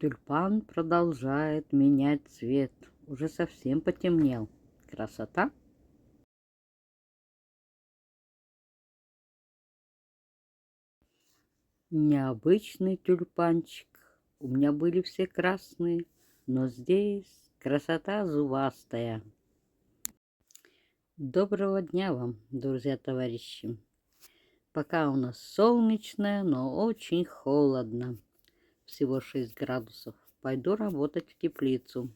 Тюльпан продолжает менять цвет. Уже совсем потемнел. Красота! Необычный тюльпанчик. У меня были все красные, но здесь красота зубастая. Доброго дня вам, друзья, товарищи. Пока у нас солнечно, но очень холодно. Всего 6 градусов. Пойду работать в теплицу.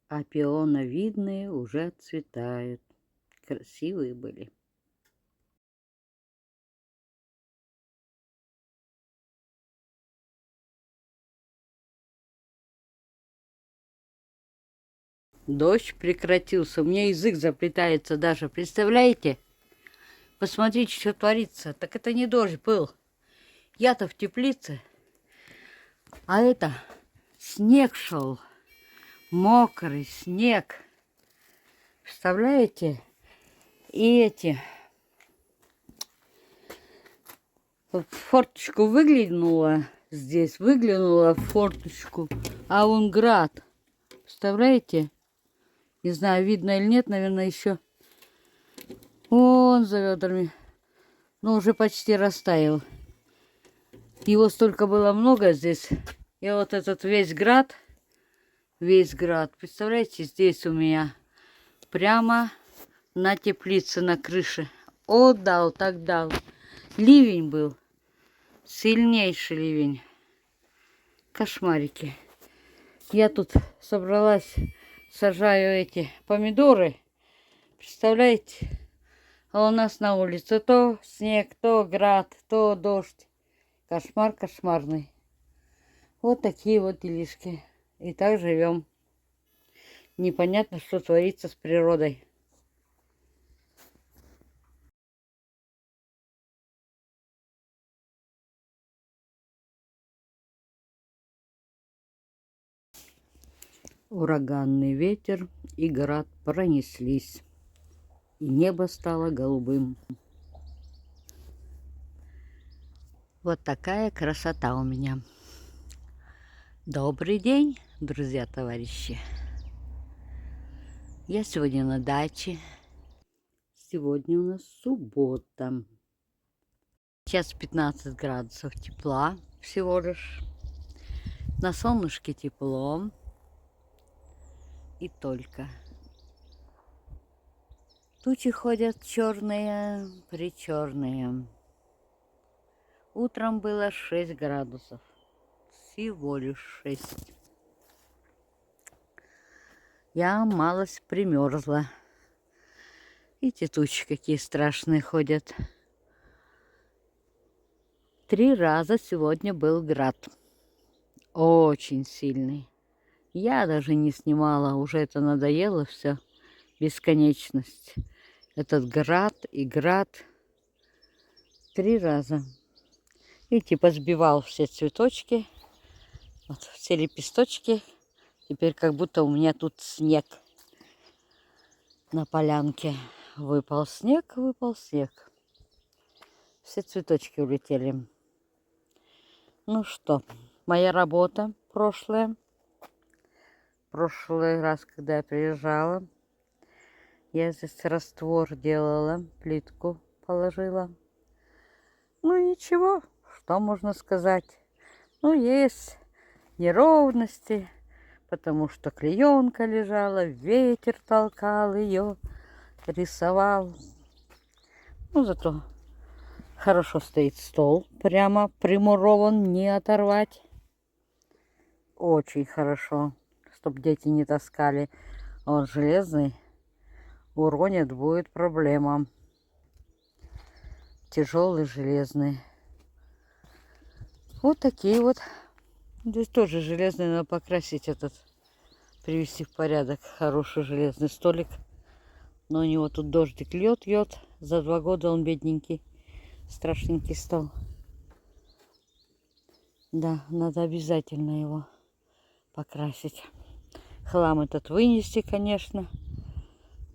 А пионовидные уже отцветают. Красивые были. Дождь прекратился. У меня язык заплетается даже. Представляете? Посмотрите, что творится. Так это не дождь был. Я-то в теплице. А это снег шел. Мокрый снег. Представляете? И эти... В форточку выглянула здесь. Выглянула в форточку. А вон град. Представляете? Не знаю, видно или нет, наверное, еще. Вон за ведрами. Но уже почти растаял. Его столько было много здесь. И вот этот весь град, представляете, здесь у меня прямо на теплице, на крыше. О, дал, так дал. Ливень был. Сильнейший ливень. Кошмарики. Я тут собралась, сажаю эти помидоры. Представляете? А у нас на улице то снег, то град, то дождь. Кошмар кошмарный. Вот такие вот делишки. И так живем. Непонятно, что творится с природой. Ураганный ветер и град пронеслись. И небо стало голубым. Вот такая красота у меня. Добрый день, друзья, товарищи. Я сегодня на даче. Сегодня у нас суббота. Сейчас 15 градусов тепла всего лишь. На солнышке тепло. И только. Тучи ходят черные, причерные. Утром было 6 градусов. Всего лишь 6. Я малость примерзла. Эти тучи какие страшные ходят. 3 раза сегодня был град. Очень сильный. Я даже не снимала, уже это надоело все. Бесконечность. Этот град и град. 3 раза. Видите, позбивал все цветочки. Вот все лепесточки. Теперь как будто у меня тут снег на полянке. Выпал снег, выпал снег. Все цветочки улетели. Ну что, моя работа прошлая. Прошлый раз, когда я приезжала, я здесь раствор делала, плитку положила. Ну ничего, что можно сказать. Ну есть неровности, потому что клеенка лежала, ветер толкал ее, рисовал. Ну зато хорошо стоит стол, прямо примурован, не оторвать. Очень хорошо, чтобы дети не таскали. Он железный, уронит, будет проблема. Тяжелый, железный. Вот такие вот. Здесь тоже железный, надо покрасить этот, привести в порядок. Хороший железный столик. Но у него тут дождик льет. За 2 года он бедненький, страшненький стал. Да, надо обязательно его покрасить. Хлам этот вынести, конечно.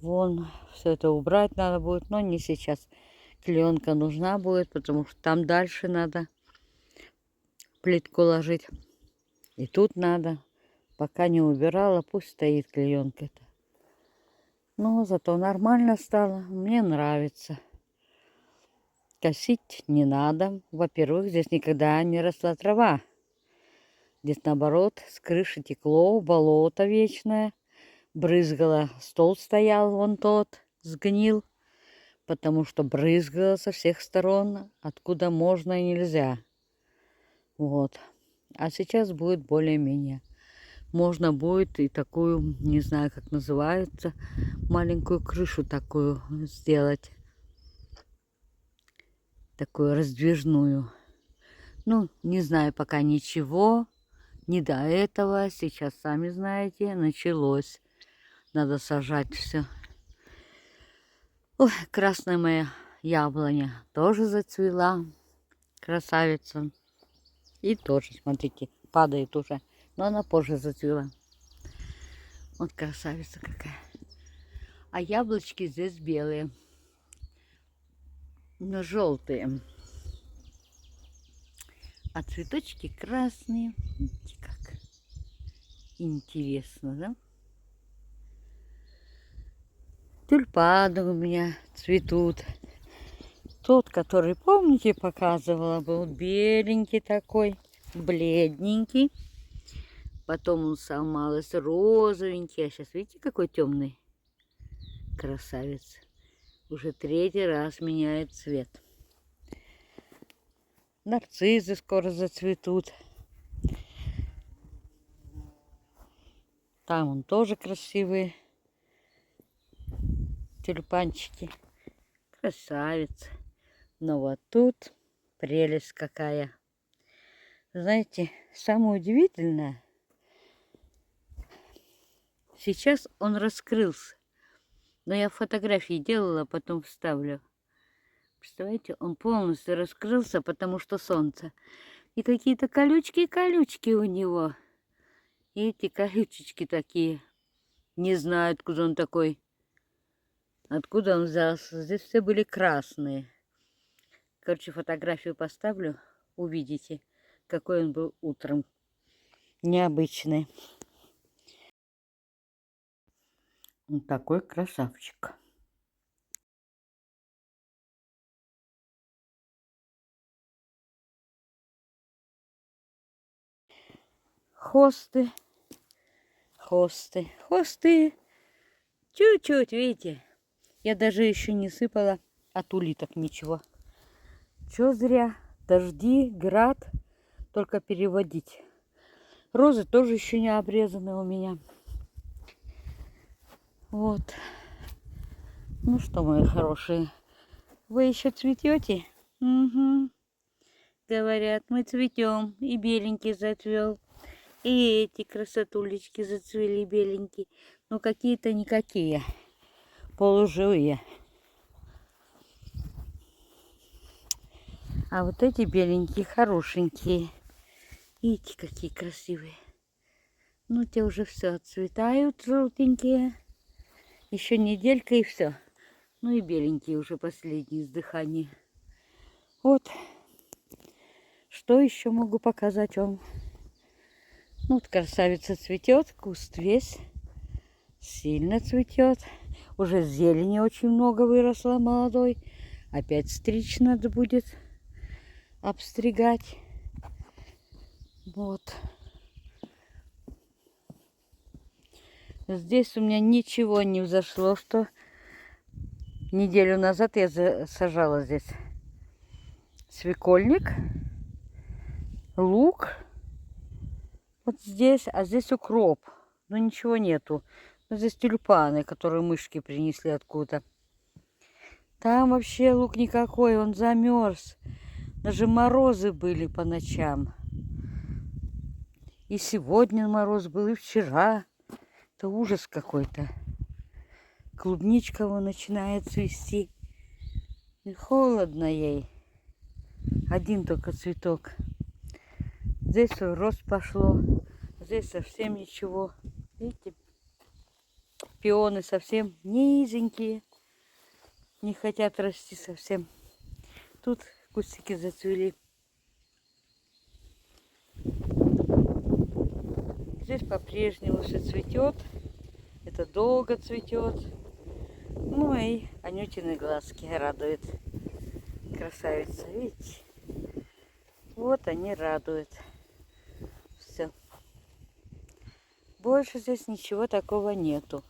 Вон, все это убрать надо будет, но не сейчас. Клеенка нужна будет, потому что там дальше надо плитку ложить. И тут надо. Пока не убирала, пусть стоит клеенка-то. Но зато нормально стало. Мне нравится. Косить не надо. Во-первых, здесь никогда не росла трава. Здесь наоборот с крыши текло, болото вечное. Брызгало. Стол стоял вон тот, сгнил. Потому что брызгало со всех сторон, откуда можно и нельзя. Вот. А сейчас будет более-менее. Можно будет и такую, не знаю, как называется, маленькую крышу такую сделать. Такую раздвижную. Ну, не знаю пока ничего. Не до этого. Сейчас, сами знаете, началось. Надо сажать все. Ой, красная моя яблоня тоже зацвела. Красавица. И тоже, смотрите, падает уже. Но она позже зацвела. Вот красавица какая. А яблочки здесь белые. Но желтые. А цветочки красные. Видите, как интересно, да? Тюльпаны у меня цветут. Тот, который, помните, показывала, был беленький такой, бледненький. Потом он стал малость розовенький. А сейчас, видите, какой темный? Красавец. Уже 3-й раз меняет цвет. Нарциссы скоро зацветут. Там он тоже красивые тюльпанчики. Красавец. Но вот тут прелесть какая. Знаете, самое удивительное, сейчас он раскрылся. Но я фотографии делала, потом вставлю. Представляете, он полностью раскрылся, потому что солнце. И какие-то колючки у него. И эти колючечки такие. Не знаю, откуда он такой. Откуда он взялся. Здесь все были красные. Короче, фотографию поставлю. Увидите, какой он был утром. Необычный. Вот такой красавчик. Хосты. Чуть-чуть, видите. Я даже еще не сыпала от улиток ничего. Чё зря. Дожди, град. Только переводить. Розы тоже еще не обрезаны у меня. Вот. Ну что, мои хорошие. Вы еще цветете? Угу. Говорят, мы цветем. И беленький зацвел. И эти красотулечки зацвели беленькие. Но какие-то никакие. Полуживые. А вот эти беленькие, хорошенькие. Видите, какие красивые. Ну, те уже все отцветают, желтенькие. Еще неделька и все. Ну и беленькие уже последние издыхания. Вот. Что еще могу показать вам? Ну, вот красавица цветет, куст весь. Сильно цветет. Уже зелени очень много выросло молодой. Опять стричь надо будет. Обстригать. Вот. Здесь у меня ничего не взошло, что неделю назад я сажала здесь свекольник, лук. Вот здесь, а здесь укроп. Но ничего нету. Но здесь тюльпаны, которые мышки принесли откуда-то. Там вообще лук никакой, он замерз. Даже морозы были по ночам. И сегодня мороз был, и вчера. Это ужас какой-то. Клубничка вон начинает цвести. И холодно ей. Один только цветок. Здесь рост пошло. Здесь совсем ничего. Видите? пионы совсем низенькие. Не хотят расти совсем. Тут кустики зацвели. Здесь по-прежнему все цветет. Это долго цветет. Ну и Анютины глазки радуют. Красавица, видите? Вот они радуют. Все. Больше здесь ничего такого нету.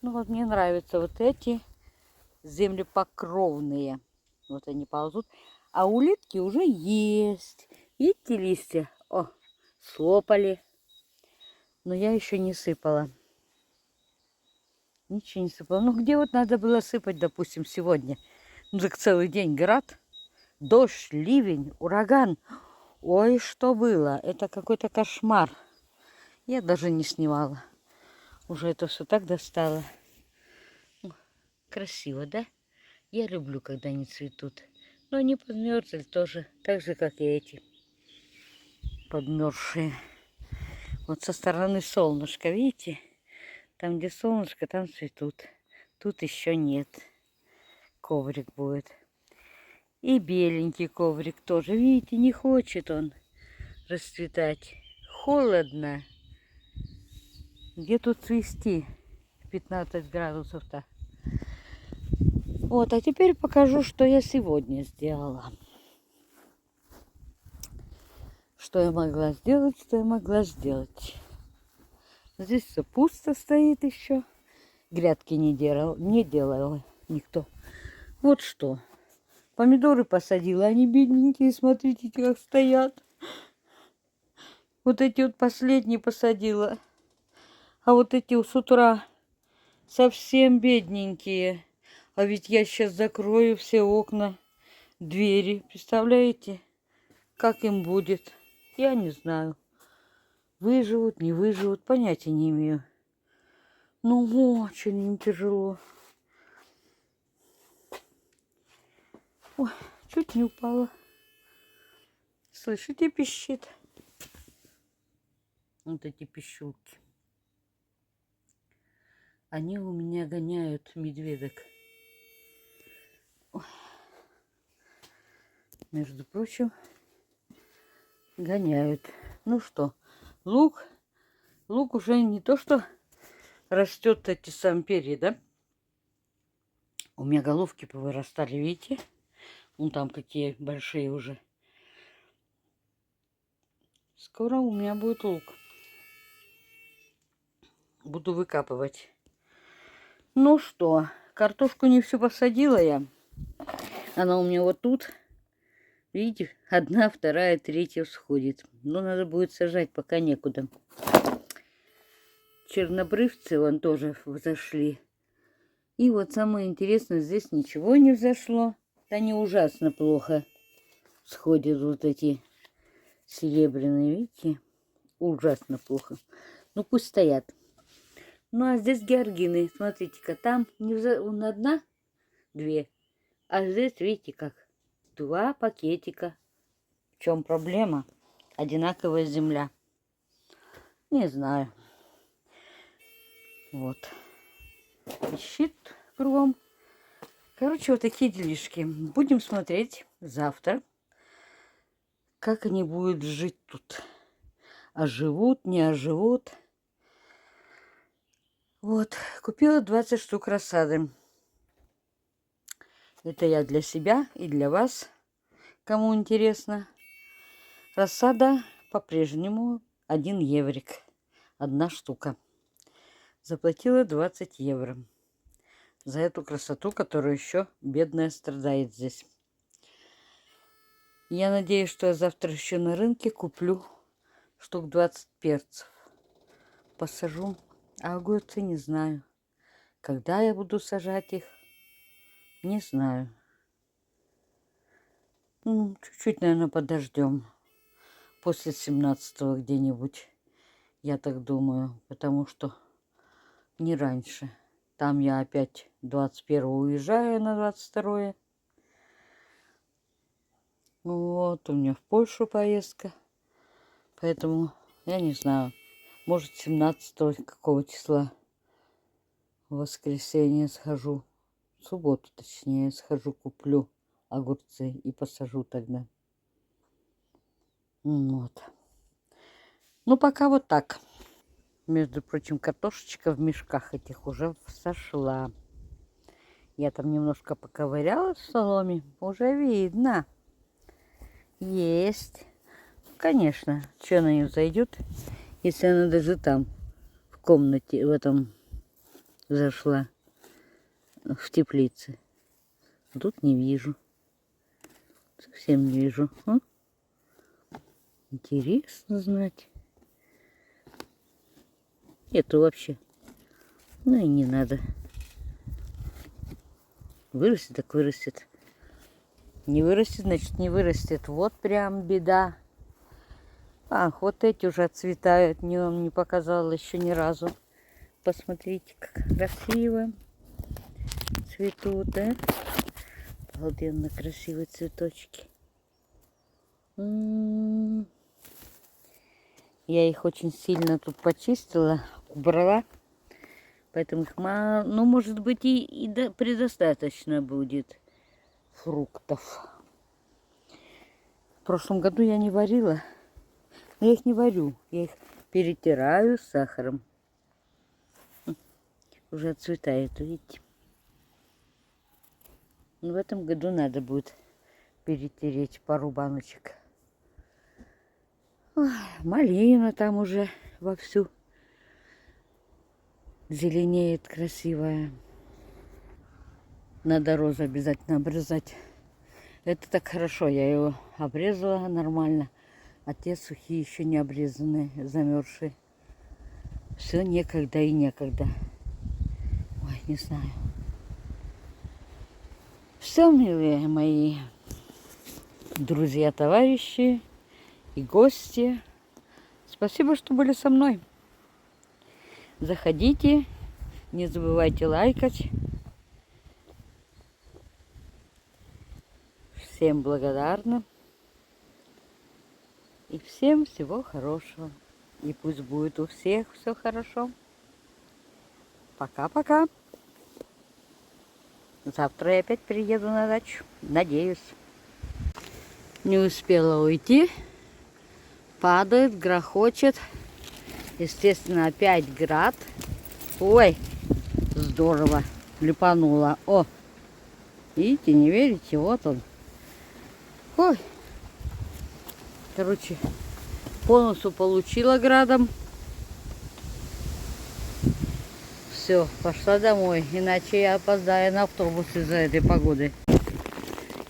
Ну вот мне нравятся вот эти землепокровные. Вот они ползут. А улитки уже есть. Видите, листья? О, слопали. Но я еще не сыпала. Ничего не сыпала. Ну где вот надо было сыпать, допустим, сегодня? Ну так целый день град. Дождь, ливень, ураган. Ой, что было? Это какой-то кошмар. Я даже не снимала. Уже это все так достало. Красиво, да? Я люблю, когда они цветут. Но они подмерзли тоже. Так же, как и эти. Подмерзшие. Вот со стороны солнышка, видите? Там, где солнышко, там цветут. Тут еще нет. Коврик будет. И беленький коврик тоже. Видите, не хочет он расцветать. Холодно. Где тут цвести? 15 градусов-то. Вот, а теперь покажу, что я сегодня сделала. Что я могла сделать, что я могла сделать. Здесь все пусто стоит еще. Грядки не делала никто. Вот что. Помидоры посадила, они бедненькие, смотрите, как стоят. Вот эти вот последние посадила. А вот эти с утра совсем бедненькие. А ведь я сейчас закрою все окна, двери. Представляете, как им будет? Я не знаю. Выживут, не выживут, понятия не имею. Ну, очень им тяжело. Ой, чуть не упала. Слышите, пищит? Вот эти пищулки. Они у меня гоняют медведок. Ой. Между прочим, гоняют. Ну что, лук уже не то, что растет эти сам перья, да? У меня головки повырастали, видите? Вон там какие большие уже. Скоро у меня будет лук. Буду выкапывать. Ну что, картошку не всю посадила я. Она у меня вот тут. Видите, одна, вторая, третья всходит. Но надо будет сажать, пока некуда. Чернобрывцы вон тоже взошли. И вот самое интересное, здесь ничего не взошло. Они ужасно плохо сходят, вот эти серебряные, видите? Ужасно плохо. Ну пусть стоят. Ну а здесь георгины. Смотрите-ка, там не одна, две. А здесь, видите, как 2 пакетика. В чем проблема? Одинаковая земля. Не знаю. Вот. Ищет кругом. Короче, вот такие делишки. Будем смотреть завтра, как они будут жить тут. Оживут, не оживут. Вот. Купила 20 штук рассады. Это я для себя и для вас, кому интересно. Рассада по-прежнему 1 еврик. 1 штука. Заплатила 20 евро. За эту красоту, которую еще бедная страдает здесь. Я надеюсь, что я завтра еще на рынке куплю штук 20 перцев. Посажу. А огурцы не знаю. Когда я буду сажать их, не знаю. Ну, чуть-чуть, наверное, подождем. После 17-го где-нибудь. Я так думаю. Потому что не раньше. Там я опять 21-го уезжаю на 22-е. Вот, у меня в Польшу поездка. Поэтому, я не знаю, может 17 какого числа. В воскресенье схожу. В субботу, точнее, схожу, куплю огурцы и посажу тогда. Вот. Ну, пока вот так. Между прочим, картошечка в мешках этих уже сошла. Я там немножко поковыряла в соломе. Уже видно. Есть. Конечно. Что на нее зайдет, если она даже там, в комнате, в этом зашла, в теплице. Тут не вижу. Совсем не вижу. Интересно знать. Эту вообще. Ну и не надо. Вырастет, так вырастет. Не вырастет, значит не вырастет. Вот прям беда. Ах, вот эти уже отцветают. Не вам не показала еще ни разу. Посмотрите, как красиво цветут, да? Обалденно красивые цветочки. Я их очень сильно тут почистила, убрала. Поэтому их мало, ну, может быть, и предостаточно будет фруктов. В прошлом году я не варила. Но я их не варю. Я их перетираю с сахаром. Уже отцветает, видите. Но в этом году надо будет перетереть пару баночек. Ой, малина там уже вовсю зеленеет, красивая. Надо розу обязательно обрезать. Это так хорошо, я его обрезала нормально. А те сухие еще не обрезанные, замерзшие. Все некогда и некогда. Ой, не знаю. Все, милые мои друзья, товарищи и гости. Спасибо, что были со мной. Заходите, не забывайте лайкать. Всем благодарна. И всем всего хорошего. И пусть будет у всех все хорошо. Пока-пока. Завтра я опять приеду на дачу. Надеюсь. Не успела уйти. Падает, грохочет. Естественно, опять град. Ой, здорово. Липануло. О, видите, не верите? Вот он. Ой. Короче, по носу получила градом. Все, пошла домой, иначе я опоздаю на автобус из-за этой погоды.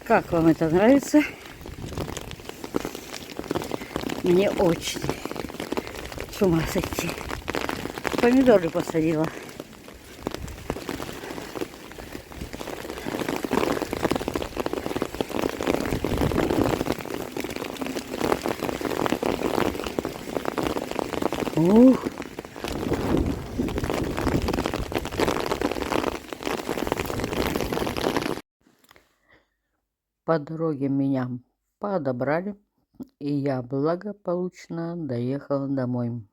Как вам это нравится? Мне очень. С ума сойти. Помидоры посадила. Ух. По дороге меня подобрали, и я благополучно доехала домой.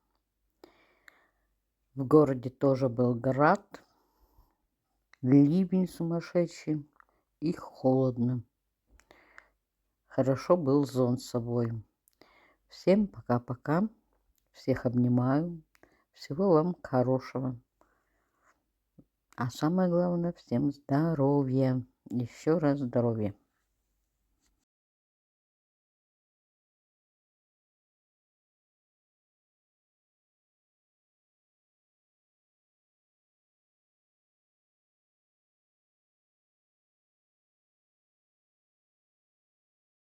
В городе тоже был град, ливень сумасшедший и холодно. Хорошо был зонт с собой. Всем пока-пока. Всех обнимаю. Всего вам хорошего. А самое главное, всем здоровья. Еще раз здоровья.